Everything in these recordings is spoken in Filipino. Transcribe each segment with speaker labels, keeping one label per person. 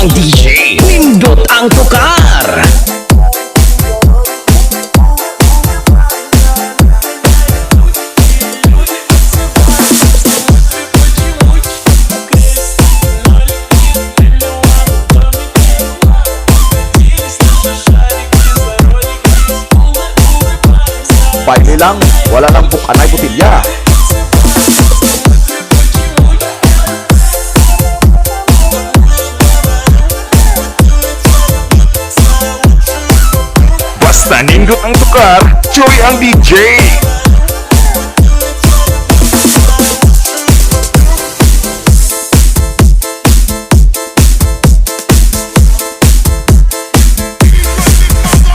Speaker 1: ang DJ, nindot ang tukar.
Speaker 2: Baile lang, wala lang bukanay botilya. Basta nindot ang tukar, Joy ang DJ.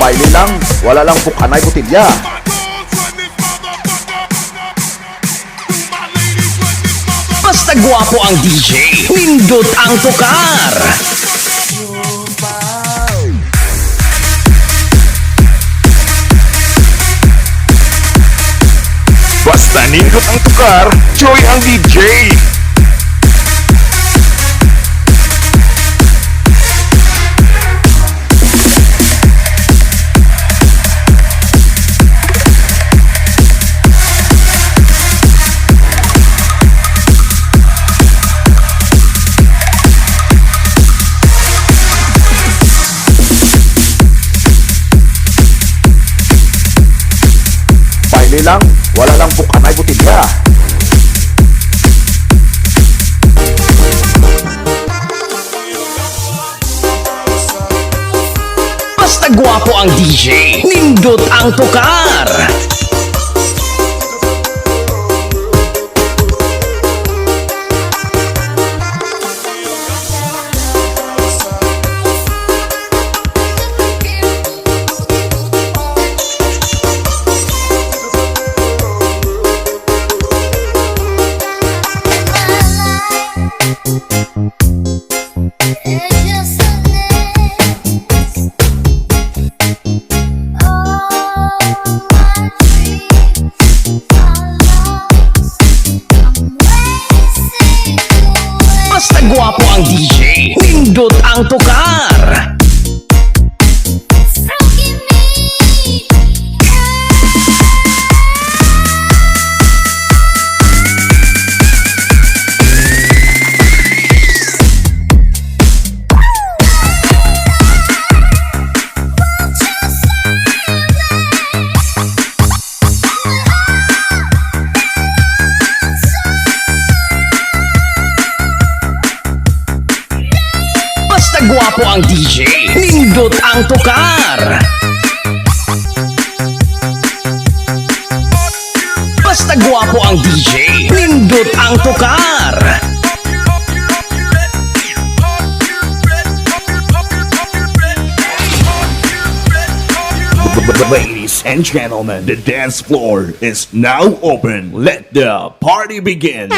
Speaker 2: Baile lang, wala lang bukanay botilya.
Speaker 1: Basta gwapo ang DJ, nindot ang tukar.
Speaker 2: Basta nindot ang tukar, Joy ang DJ. Baile lang, wala lang bukanay botilya.
Speaker 1: Basta gwapo ang DJ, nindot ang tukar. Basta gwapo ang DJ, nindot ang tukar. Basta gwapo ang DJ, nindot ang tukar. Basta gwapo ang DJ, nindot ang tukar.
Speaker 3: Ladies and gentlemen, the dance floor is now open. Let the party begin.